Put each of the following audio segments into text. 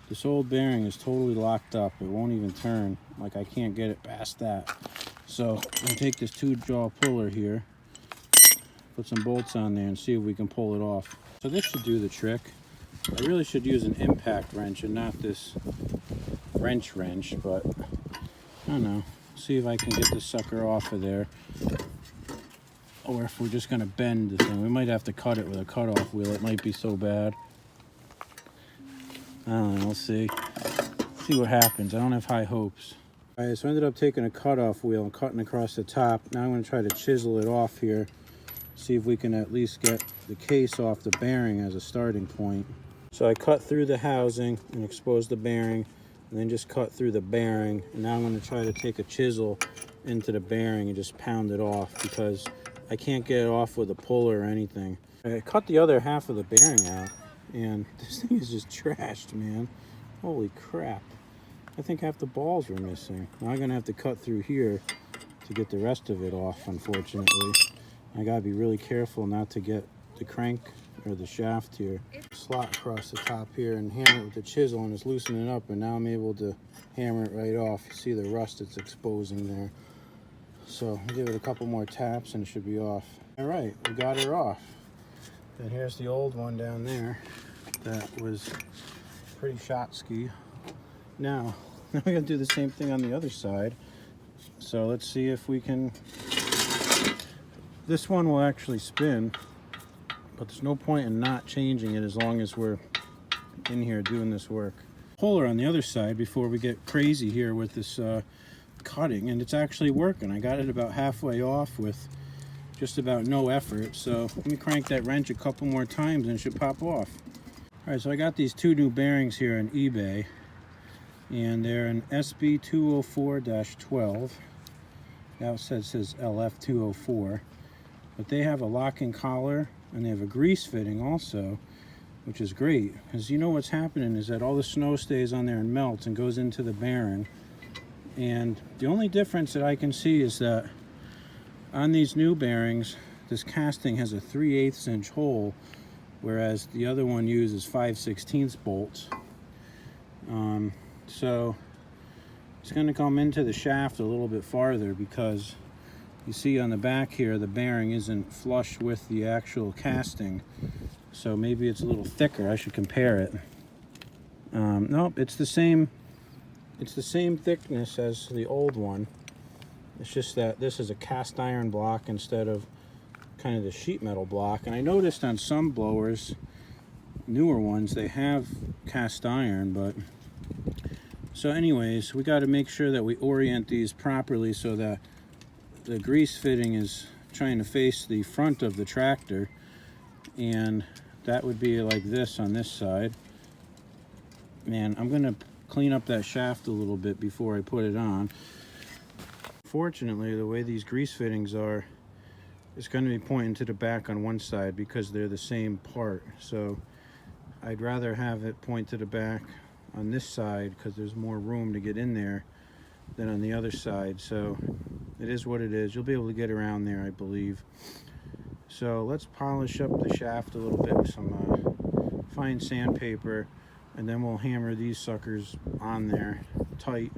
This old bearing is totally locked up. It won't even turn. Like, I can't get it past that. So I'm gonna take this 2-jaw puller here, put some bolts on there and see if we can pull it off. So this should do the trick. I really should use an impact wrench and not this wrench, but I don't know. See if I can get this sucker off of there. Or if we're just gonna bend the thing. We might have to cut it with a cutoff wheel. It might be so bad. I don't know, we'll see. See what happens. I don't have high hopes. All right, so I ended up taking a cutoff wheel and cutting across the top. Now I'm gonna try to chisel it off here. See if we can at least get the case off the bearing as a starting point. So I cut through the housing and exposed the bearing, and then just cut through the bearing. And now I'm gonna try to take a chisel into the bearing and just pound it off because I can't get it off with a puller or anything. I cut the other half of the bearing out, and this thing is just trashed, man. Holy crap. I think half the balls were missing. Now I'm gonna have to cut through here to get the rest of it off, unfortunately. I gotta be really careful not to get the crank or the shaft here. Slot across the top here and hammer it with the chisel, and it's loosening up, and now I'm able to hammer it right off. You see the rust it's exposing there. So I'll give it a couple more taps and it should be off. All right, we got her off. And here's the old one down there that was pretty shot ski. Now we're gonna do the same thing on the other side. So let's see if we can. This one will actually spin, but there's no point in not changing it as long as we're in here doing this work. Puller on the other side before we get crazy here with this cutting, and it's actually working. I got it about halfway off with just about no effort. So let me crank that wrench a couple more times and it should pop off. All right, so I got these 2 new bearings here on eBay, and they're an SB204-12. Now it says LF204, but they have a locking collar and they have a grease fitting also, which is great because you know what's happening is that all the snow stays on there and melts and goes into the bearing. And the only difference that I can see is that on these new bearings, this casting has a 3/8 inch hole, whereas the other one uses 5/16 bolts. So it's going to come into the shaft a little bit farther because you see on the back here, the bearing isn't flush with the actual casting. So maybe it's a little thicker. I should compare it. Nope, it's the same. It's the same thickness as the old one. It's just that this is a cast iron block instead of kind of the sheet metal block. And I noticed on some blowers, newer ones, they have cast iron, but so anyways, we got to make sure that we orient these properly so that the grease fitting is trying to face the front of the tractor, and that would be like this on this side. Man, I'm gonna clean up that shaft a little bit before I put it on. Fortunately, the way these grease fittings are, it's going to be pointing to the back on one side because they're the same part. So I'd rather have it point to the back on this side because there's more room to get in there than on the other side. So it is what it is. You'll be able to get around there, I believe. So let's polish up the shaft a little bit with some fine sandpaper, and then we'll hammer these suckers on there tight.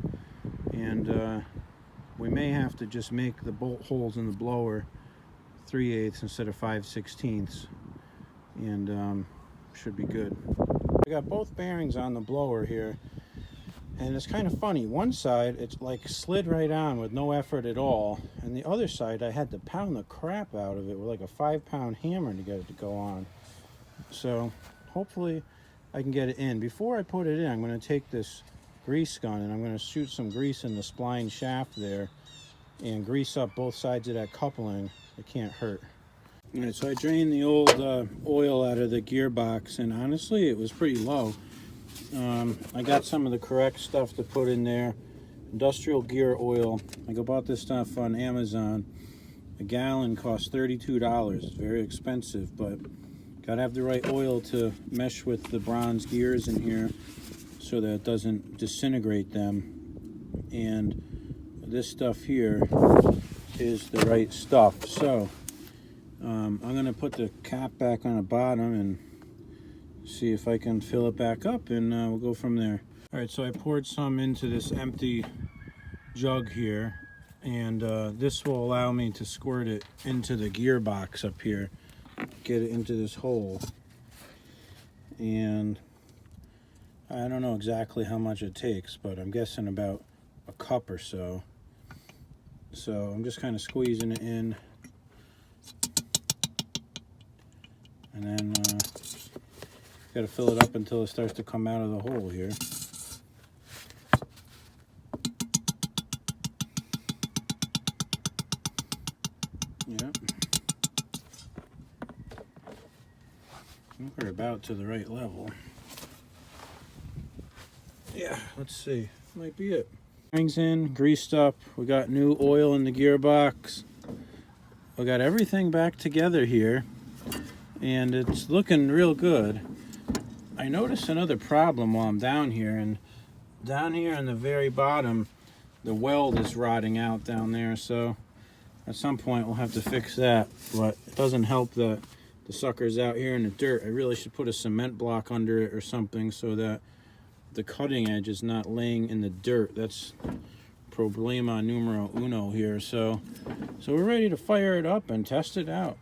And we may have to just make the bolt holes in the blower 3/8 instead of 5/16, and should be good. I got both bearings on the blower here, and it's kind of funny. One side it's like slid right on with no effort at all, and the other side I had to pound the crap out of it with like a 5-pound hammer to get it to go on. So hopefully I can get it in. Before I put it in, I'm going to take this grease gun and I'm going to shoot some grease in the spline shaft there and grease up both sides of that coupling. It can't hurt. All right, so I drained the old oil out of the gearbox, and honestly it was pretty low. I got some of the correct stuff to put in there. Industrial gear oil. I bought this stuff on Amazon. A gallon costs $32. It's very expensive, but gotta have the right oil to mesh with the bronze gears in here so that it doesn't disintegrate them. And this stuff here is the right stuff. So I'm gonna put the cap back on the bottom and see if I can fill it back up, and we'll go from there. All right, so I poured some into this empty jug here, and this will allow me to squirt it into the gearbox up here, get it into this hole. And I don't know exactly how much it takes, but I'm guessing about a cup or so. So I'm just kind of squeezing it in, and then got to fill it up until it starts to come out of the hole here. Yep. I think we're about to the right level. Yeah, let's see. Might be it. Rings in, greased up. We got new oil in the gearbox. We got everything back together here, and it's looking real good. I noticed another problem while I'm down here, and down here in the very bottom, the weld is rotting out down there, so at some point we'll have to fix that. But it doesn't help that the sucker's out here in the dirt. I really should put a cement block under it or something so that the cutting edge is not laying in the dirt. That's problema numero uno here. So we're ready to fire it up and test it out.